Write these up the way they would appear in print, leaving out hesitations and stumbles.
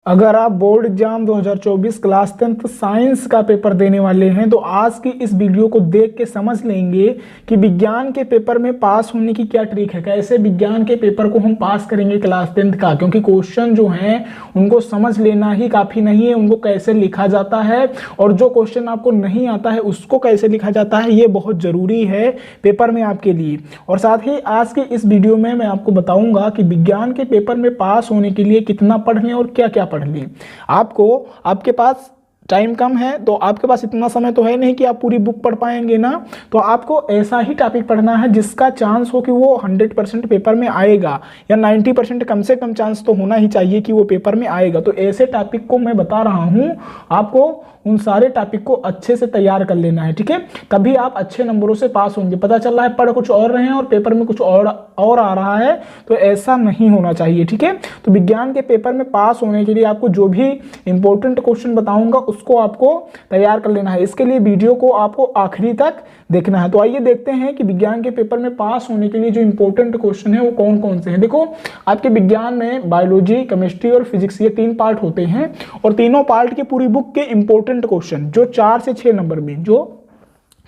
अगर आप board exam 2024 class 10th science का पेपर देने वाले हैं तो आज की इस वीडियो को देख के समझ लेंगे कि विज्ञान के पेपर में पास होने की क्या ट्रिक है, कैसे विज्ञान के पेपर को हम पास करेंगे क्लास 10th का। क्योंकि क्वेश्चन जो हैं उनको समझ लेना ही काफ़ी नहीं है, उनको कैसे लिखा जाता है और जो क्वेश्चन आपको नहीं आता है उसको कैसे लिखा जाता है, ये बहुत ज़रूरी है पेपर में आपके लिए। और साथ ही आज की इस वीडियो में मैं आपको बताऊँगा कि विज्ञान के पेपर में पास होने के लिए कितना पढ़ लें और क्या क्या पढ़ लें। आपके पास टाइम कम है तो आपके पास इतना समय तो है नहीं कि आप पूरी बुक पढ़ पाएंगे ना, तो आपको ऐसा ही टॉपिक पढ़ना है जिसका चांस हो कि वो 100% पेपर में आएगा या 90% कम से कम चांस तो होना ही चाहिए कि वो पेपर में आएगा। तो ऐसे टॉपिक को मैं बता रहा हूँ, आपको उन सारे टॉपिक को अच्छे से तैयार कर लेना है, ठीक है। तभी आप अच्छे नंबरों से पास होंगे। पता चल रहा है पढ़ कुछ और रहे हैं और पेपर में कुछ और आ रहा है, तो ऐसा नहीं होना चाहिए, ठीक है। तो विज्ञान के पेपर में पास होने के लिए आपको जो भी इंपॉर्टेंट क्वेश्चन बताऊंगा उसको आपको तैयार कर लेना है। इसके लिए वीडियो को आपको आखिरी तक देखना है। तो आइए देखते हैं कि विज्ञान के पेपर में पास होने के लिए जो इंपॉर्टेंट क्वेश्चन है वो कौन कौन से हैं। देखो, आपके विज्ञान में बायोलॉजी, केमिस्ट्री और फिजिक्स ये 3 पार्ट होते हैं और तीनों पार्ट की पूरी बुक के इंपॉर्टेंट क्वेश्चन जो 4 से 6 नंबर में, जो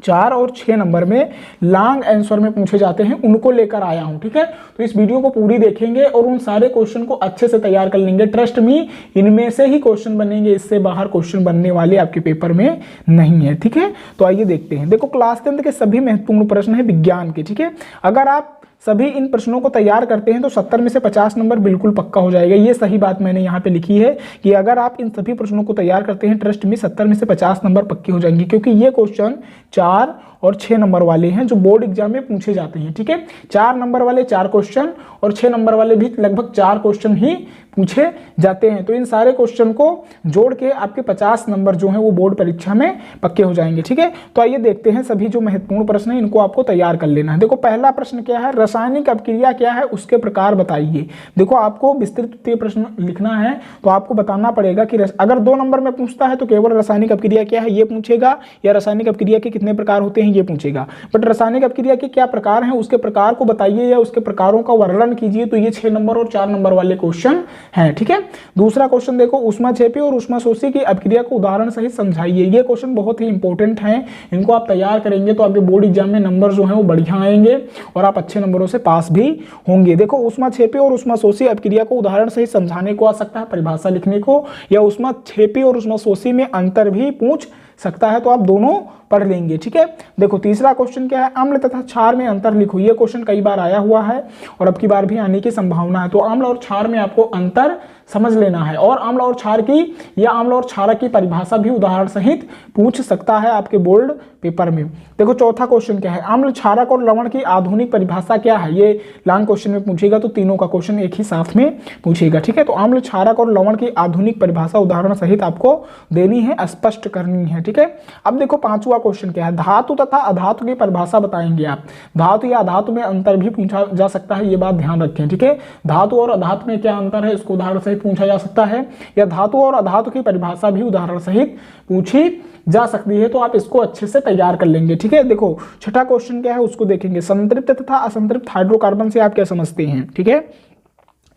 4 और 6 नंबर में लॉन्ग आंसर में पूछे जाते हैं, उनको लेकर आया हूं, ठीक है। तो इस वीडियो को पूरी देखेंगे और उन सारे क्वेश्चन को अच्छे से तैयार कर लेंगे। ट्रस्ट मी, इनमें से ही क्वेश्चन बनेंगे, इससे बाहर क्वेश्चन बनने वाले आपके पेपर में नहीं है, ठीक है। तो आइए देखते हैं। देखो, क्लास 10th के सभी महत्वपूर्ण प्रश्न है विज्ञान के, ठीक है। अगर आप सभी इन प्रश्नों को तैयार करते हैं तो 70 में से 50 नंबर बिल्कुल पक्का हो जाएगा। ये सही बात मैंने यहाँ पे लिखी है कि अगर आप इन सभी प्रश्नों को तैयार करते हैं, ट्रस्ट में 70 में से 50 नंबर पक्के हो जाएंगे, क्योंकि ये क्वेश्चन 4 और 6 नंबर वाले हैं जो बोर्ड एग्जाम में पूछे जाते हैं, ठीक है। 4 नंबर वाले 4 क्वेश्चन और 6 नंबर वाले भी लगभग 4 क्वेश्चन ही पूछे जाते हैं। तो इन सारे क्वेश्चन को जोड़ के आपके 50 नंबर जो है वो बोर्ड परीक्षा में पक्के हो जाएंगे, ठीक है। तो आइए देखते हैं सभी जो महत्वपूर्ण प्रश्न है इनको आपको तैयार कर लेना है। देखो, पहला प्रश्न क्या है, रासायनिक अपक्रिया क्या है, उसके प्रकार बताइए। देखो, आपको विस्तृत प्रश्न लिखना है तो आपको बताना पड़ेगा कि अगर 2 नंबर में पूछता है तो केवल रासायनिक अपक्रिया क्या है ये पूछेगा, या रासायनिक अपक्रिया के कितने प्रकार होते हैं ये पूछेगा। बट रासायनिक अपक्रिया के क्या प्रकार हैं उसके प्रकार को बताइए या उसके प्रकारों का वर्णन कीजिए, तो ये 6 नंबर और 4 नंबर वाले क्वेश्चन है, ठीक है। दूसरा क्वेश्चन देखो, ऊष्माक्षेपी और ऊष्माशोषी की अपक्रिया को उदाहरण सहित समझाइए। ये क्वेश्चन बहुत ही इंपॉर्टेंट है, इनको आप तैयार करेंगे तो आपके बोर्ड एग्जाम में नंबर जो है वो बढ़िया आएंगे और आप अच्छे नंबरों से पास भी होंगे। देखो, ऊष्माक्षेपी और ऊष्माशोषी अपक्रिया को उदाहरण सहित समझाने को आ सकता है, परिभाषा लिखने को, या ऊष्माक्षेपी और ऊष्माशोषी में अंतर भी पूछ सकता है, तो आप दोनों पढ़ लेंगे, ठीक है। देखो, तीसरा क्वेश्चन क्या है, अम्ल तथा क्षार में अंतर लिखो। ये क्वेश्चन कई बार आया हुआ है और अब की बार भी आने की संभावना है। तो अम्ल और क्षार में आपको अंतर समझ लेना है और अम्ल और क्षार की या अम्ल और क्षारक की परिभाषा भी उदाहरण सहित पूछ सकता है आपके बोर्ड पेपर में। देखो, चौथा क्वेश्चन क्या है, अम्ल, क्षारक और लवण की आधुनिक परिभाषा क्या है। ये लॉन्ग क्वेश्चन में पूछेगा तो तीनों का क्वेश्चन एक ही साथ में पूछेगा, ठीक है। तो अम्ल, क्षारक और लवण की आधुनिक परिभाषा उदाहरण सहित आपको देनी है, स्पष्ट करनी है, ठीक है। अब देखो, पांचवा क्वेश्चन क्या है, धातु तथा अधातु की परिभाषा बताएंगे आप। धातु या अधातु में अंतर भी पूछा जा सकता है, ये बात ध्यान रखें, ठीक है। धातु और अधातु में क्या अंतर है इसको उदाहरण सहित पूछा जा सकता है, या धातु और अधातु की परिभाषा भी उदाहरण सहित पूछी जा सकती है, तो आप इसको अच्छे से तैयार कर लेंगे, ठीक है। देखो, छठा क्वेश्चन क्या है उसको देखेंगे, संतृप्त तथा असंतृप्त हाइड्रोकार्बन से आप क्या समझते हैं, ठीक है।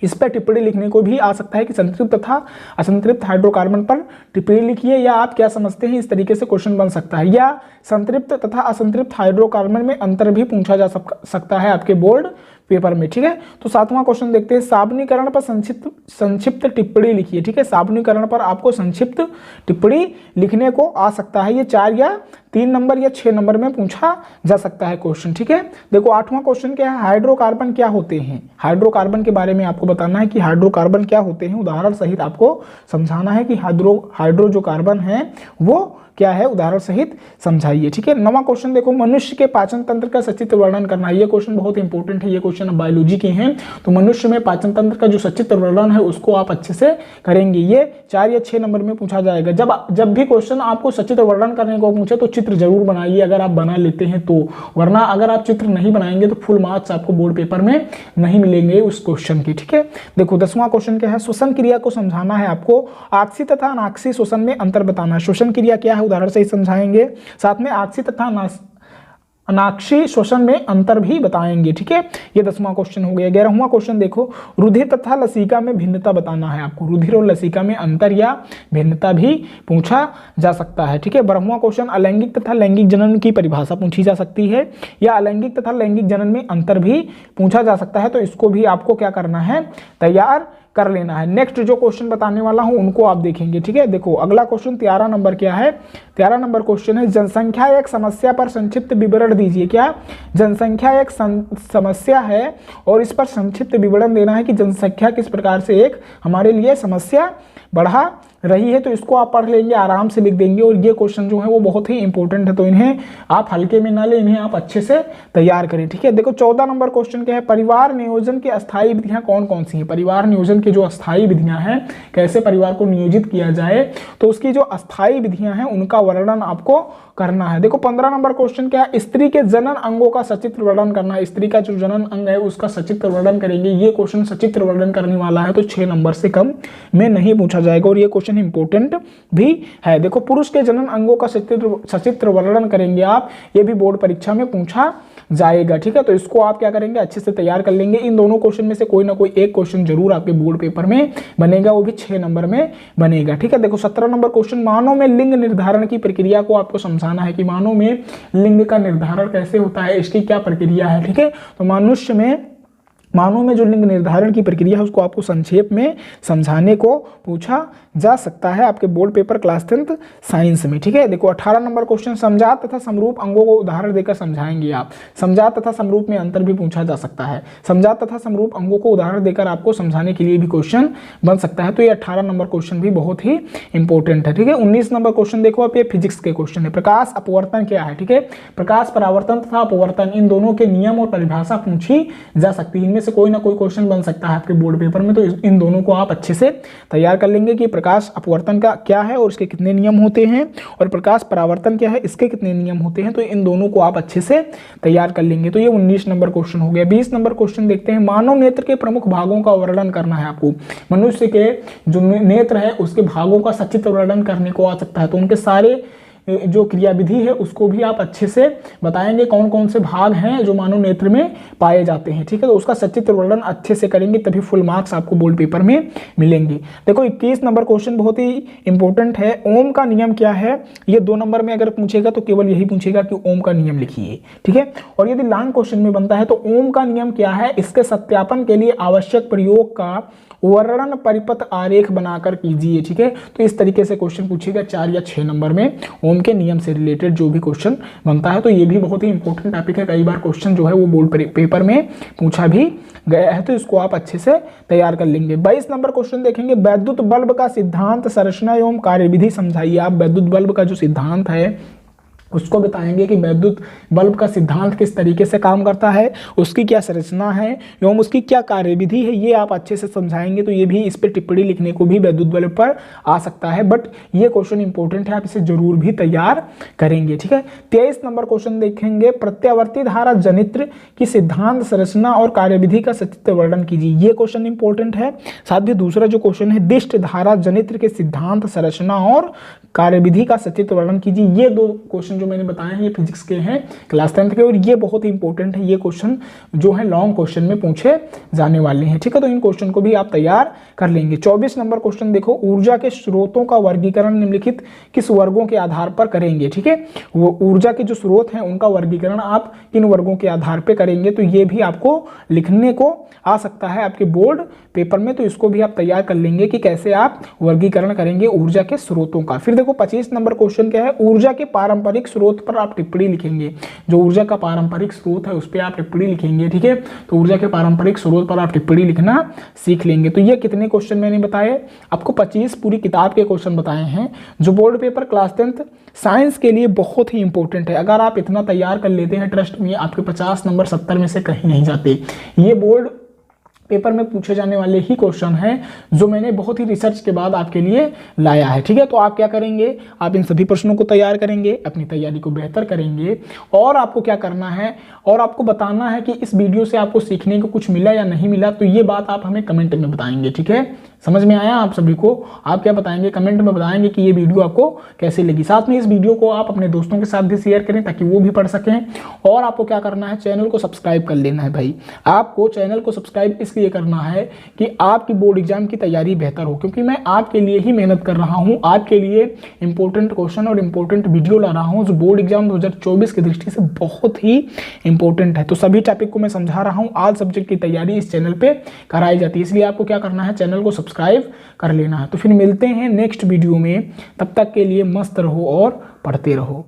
इस पर टिप्पणी लिखने को भी आ सकता है कि संतृप्त तथा असंतृप्त हाइड्रोकार्बन पर टिप्पणी लिखिए, या आप क्या समझते हैं, इस तरीके से क्वेश्चन बन सकता है। या संतृप्त तथा असंतृप्त हाइड्रोकार्बन में अंतर भी पूछा जा सकता है आपके बोर्ड पेपर में, ठीक है। तो 7वां क्वेश्चन देखते हैं, साबुनीकरण पर संक्षिप्त टिप्पणी लिखिए, ठीक है। साबुनीकरण पर आपको संक्षिप्त टिप्पणी लिखने को आ सकता है। ये 4 या 3 नंबर या 6 नंबर में पूछा जा सकता है क्वेश्चन, ठीक है। देखो, 8वां क्वेश्चन क्या है, हाइड्रोकार्बन क्या होते हैं। हाइड्रोकार्बन के बारे में आपको बताना है कि हाइड्रोकार्बन क्या होते हैं, उदाहरण सहित आपको समझाना है कि हाइड्रो जो कार्बन है वो क्या है, उदाहरण सहित समझाइए, ठीक है। 9वां क्वेश्चन देखो, मनुष्य के पाचन तंत्र का सचित्र वर्णन करना है। ये क्वेश्चन बहुत इंपॉर्टेंट है, ये क्वेश्चन बायोलॉजी के हैं, तो मनुष्य में पाचन तंत्र का जो सचित्र वर्णन है उसको आप अच्छे से करेंगे। ये 4 या 6 नंबर में पूछा जाएगा। जब भी क्वेश्चन आपको सचित्र वर्णन करने को पूछे तो चित्र जरूर बनाइए, अगर आप बना लेते हैं तो, वरना अगर आप चित्र नहीं बनाएंगे तो फुल मार्क्स आपको बोर्ड पेपर में नहीं मिलेंगे उस क्वेश्चन की, ठीक है। देखो, 10वां क्वेश्चन क्या है, श्वसन क्रिया को समझाना है आपको। आक्सीय तथा अनाक्सीय श्वसन में अंतर बताना है। श्वसन क्रिया क्या है उदाहरण से ही समझाएंगे, साथ में आक्सीय तथा अनाक्षी श्वसन में अंतर भी बताएंगे। ठीक है, ये 10वां क्वेश्चन हो गया। 11वां क्वेश्चन देखो, रुधिर तथा लसिका में भिन्नता बताना है आपको। रुधिर और लसिका में अंतर या भिन्नता भी पूछा जा सकता है। ठीक है, 12वां क्वेश्चन, अलैंगिक तथा लैंगिक जनन की परिभाषा पूछी जा सकती है, या अलैंगिक तथा लैंगिक जनन में अंतर भी पूछा जा सकता है। तो इसको भी आपको क्या करना है, तैयार कर लेना है। नेक्स्ट जो क्वेश्चन बताने वाला हूं उनको आप देखेंगे। ठीक है, देखो अगला क्वेश्चन 13 नंबर क्या है। 13 नंबर क्वेश्चन है, जनसंख्या एक समस्या पर संक्षिप्त विवरण दीजिए। क्या, जनसंख्या एक समस्या है और इस पर संक्षिप्त विवरण देना है कि जनसंख्या किस प्रकार से एक हमारे लिए समस्या बढ़ा रही है। तो इसको आप पढ़ लेंगे, आराम से लिख देंगे। और ये क्वेश्चन जो है वो बहुत ही इंपॉर्टेंट है, तो इन्हें आप हल्के में ना ले, इन्हें आप अच्छे से तैयार करें। ठीक है, देखो 14 नंबर क्वेश्चन क्या है, परिवार नियोजन की अस्थायी विधियां कौन कौन सी हैं। परिवार नियोजन की जो अस्थायी विधियां हैं, कैसे परिवार को नियोजित किया जाए, तो उसकी जो अस्थायी विधियां हैं उनका वर्णन आपको करना है। देखो 15 नंबर क्वेश्चन क्या है, स्त्री के जनन अंगों का सचित्र वर्णन करना है। स्त्री का जो जनन अंग है उसका सचित्र वर्णन करेंगे। ये क्वेश्चन सचित्र वर्णन करने वाला है, तो 6 नंबर से कम में नहीं पूछा जाएगा और ये क्वेश्चन इंपॉर्टेंट भी है। देखो पुरुष के जनन अंगों का सचित्र वर्णन करेंगे आप, ये भी बोर्ड परीक्षा में पूछा जाएगा। ठीक है, तो इसको आप क्या करेंगे, अच्छे से तैयार कर लेंगे। इन दोनों क्वेश्चन में से कोई ना कोई एक क्वेश्चन जरूर आपके बोर्ड पेपर में बनेगा, वो भी 6 नंबर में बनेगा। ठीक है, देखो 17 नंबर क्वेश्चन, मानव में लिंग निर्धारण की प्रक्रिया को आपको समझाना है कि मानव में लिंग का निर्धारण कैसे होता है, इसकी क्या प्रक्रिया है। ठीक है, तो मानव में जो लिंग निर्धारण की प्रक्रिया है उसको आपको संक्षेप में समझाने को पूछा जा सकता है आपके board paper class 10th science में। ठीक है, देखो 18 नंबर क्वेश्चन, समजात तथा समरूप अंगों को उदाहरण देकर समझाएंगे आप। समजात तथा समरूप में अंतर भी पूछा जा सकता है। समजात तथा समरूप अंगों को उदाहरण देकर आपको समझाने के लिए भी क्वेश्चन बन सकता है। तो ये 18 नंबर क्वेश्चन भी बहुत ही इंपॉर्टेंट है। ठीक है, 19 नंबर क्वेश्चन देखो आप, ये फिजिक्स के क्वेश्चन है। प्रकाश अपवर्तन क्या है। ठीक है, प्रकाश परावर्तन तथा अपवर्तन इन दोनों के नियम और परिभाषा पूछी जा सकती है। से कोई ना कोई क्वेश्चन बन सकता है आपके बोर्ड पेपर में, तो इन दोनों को आप अच्छे से तैयार कर लेंगे कि प्रकाश अपवर्तन का क्या है और इसके कितने नियम होते हैं, और प्रकाश परावर्तन क्या है, इसके कितने नियम होते हैं। तो इन दोनों को आप अच्छे से तैयार कर लेंगे। तो ये 19 नंबर क्वेश्चन हो गया। 20 नंबर क्वेश्चन देखते हैं, मानव नेत्र के प्रमुख भागों का वर्णन करना है आपको। मनुष्य के जो नेत्र है उसके भागों का सचित्र वर्णन करने को आ सकता है। तो उनके सारे जो क्रियाविधि है उसको भी आप अच्छे से बताएंगे, कौन कौन से भाग हैं जो मानव नेत्र में पाए जाते हैं। ठीक है, तो उसका सचित्र वर्णन अच्छे से करेंगे, तभी फुल मार्क्स आपको बोर्ड पेपर में मिलेंगे। देखो 21 नंबर क्वेश्चन बहुत ही इंपॉर्टेंट है, ओम का नियम क्या है। ये 2 नंबर में अगर पूछेगा तो केवल यही पूछेगा कि ओम का नियम लिखिए। ठीक है, और यदि लॉन्ग क्वेश्चन में बनता है तो ओम का नियम क्या है, इसके सत्यापन के लिए आवश्यक प्रयोग का वर्णन परिपथ आरेख बनाकर कीजिए। ठीक है, तो इस तरीके से क्वेश्चन पूछेगा 4 या 6 नंबर में ओम के नियम से रिलेटेड जो भी क्वेश्चन बनता है। तो ये भी बहुत ही इंपॉर्टेंट टॉपिक है, कई बार क्वेश्चन जो है वो बोर्ड पेपर में पूछा भी गया है, तो इसको आप अच्छे से तैयार कर लेंगे। 22 नंबर क्वेश्चन देखेंगे, वैद्युत बल्ब का सिद्धांत, संरचना एवं कार्यविधि समझाइए। आप वैद्युत बल्ब का जो सिद्धांत है उसको बताएंगे कि वैद्युत बल्ब का सिद्धांत किस तरीके से काम करता है, उसकी क्या संरचना है एवं उसकी क्या कार्यविधि है, ये आप अच्छे से समझाएंगे। तो ये भी इस पर टिप्पणी लिखने को भी वैद्युत बल्ब पर आ सकता है, बट ये क्वेश्चन इंपॉर्टेंट है, आप इसे जरूर भी तैयार करेंगे। ठीक है, 23 नंबर क्वेश्चन देखेंगे, प्रत्यावर्ती धारा जनित्र की सिद्धांत, संरचना और कार्यविधि का सचित्र वर्णन कीजिए। ये क्वेश्चन इंपॉर्टेंट है। साथ ही दूसरा जो क्वेश्चन है, दिष्ट धारा जनित्र के सिद्धांत, संरचना और कार्यविधि का सचित्र वर्णन कीजिए। ये 2 क्वेश्चन जो मैंने बताए हैं ये फिजिक्स के हैं क्लास 10th के, और ये बहुत ही इंपॉर्टेंट है। ये क्वेश्चन जो है लॉन्ग क्वेश्चन में पूछे जाने वाले हैं। ठीक है, तो इन क्वेश्चन को भी आप तैयार कर लेंगे। 24 नंबर क्वेश्चन देखो, ऊर्जा के स्रोतों का वर्गीकरण निम्नलिखित किस वर्गों के आधार पर करेंगे। ठीक है, वो ऊर्जा के जो स्रोत हैं उनका वर्गीकरण आप किन वर्गों के आधार पर करेंगे, तो ये भी आपको लिखने को आ सकता है आपके बोर्ड पेपर में। तो इसको भी आप तैयार कर लेंगे कि कैसे आप वर्गीकरण करेंगे ऊर्जा के स्रोतों का। फिर देखो 25 नंबर क्वेश्चन क्या है, ऊर्जा के पारंपरिक स्रोत पर आप टिप्पणी लिखेंगे। जो ऊर्जा का पारंपरिक स्रोत है उस पर आप टिप्पणी लिखेंगे। ठीक है, तो ऊर्जा के पारंपरिक स्रोत पर आप टिप्पणी लिखना सीख लेंगे। तो ये कितने क्वेश्चन मैंने बताए आपको, 25 पूरी किताब के क्वेश्चन बताए हैं जो board paper class 10th science के लिए बहुत ही इंपॉर्टेंट है। अगर आप इतना तैयार कर लेते हैं, ट्रस्ट में आपके 50 नंबर 70 में से कहीं नहीं जाते। ये बोर्ड पेपर में पूछे जाने वाले ही क्वेश्चन हैं जो मैंने बहुत ही रिसर्च के बाद आपके लिए लाया है। ठीक है, तो आप क्या करेंगे, आप इन सभी प्रश्नों को तैयार करेंगे, अपनी तैयारी को बेहतर करेंगे और आपको क्या करना है और आपको बताना है कि इस वीडियो से आपको सीखने को कुछ मिला या नहीं मिला। तो ये बात आप हमें कमेंट में बताएंगे। ठीक है, समझ में आया आप सभी को? आप क्या बताएंगे, कमेंट में बताएंगे कि ये वीडियो आपको कैसी लगी। साथ में इस वीडियो को आप अपने दोस्तों के साथ भी शेयर करें ताकि वो भी पढ़ सकें। और आपको क्या करना है, चैनल को सब्सक्राइब कर लेना है भाई। आपको चैनल को सब्सक्राइब इसलिए करना है कि आपकी बोर्ड एग्जाम की तैयारी बेहतर हो, क्योंकि मैं आपके लिए ही मेहनत कर रहा हूं, आपके लिए इंपॉर्टेंट क्वेश्चन और इंपॉर्टेंट वीडियो ला रहा हूं जो बोर्ड एग्जाम 2024 की दृष्टि से बहुत ही इंपॉर्टेंट है। तो सभी टॉपिक को मैं समझा रहा हूं, ऑल सब्जेक्ट की तैयारी इस चैनल पे कराई जाती है, इसलिए आपको क्या करना है, चैनल को सब्सक्राइब कर लेना है। तो फिर मिलते हैं नेक्स्ट वीडियो में, तब तक के लिए मस्त रहो और पढ़ते रहो।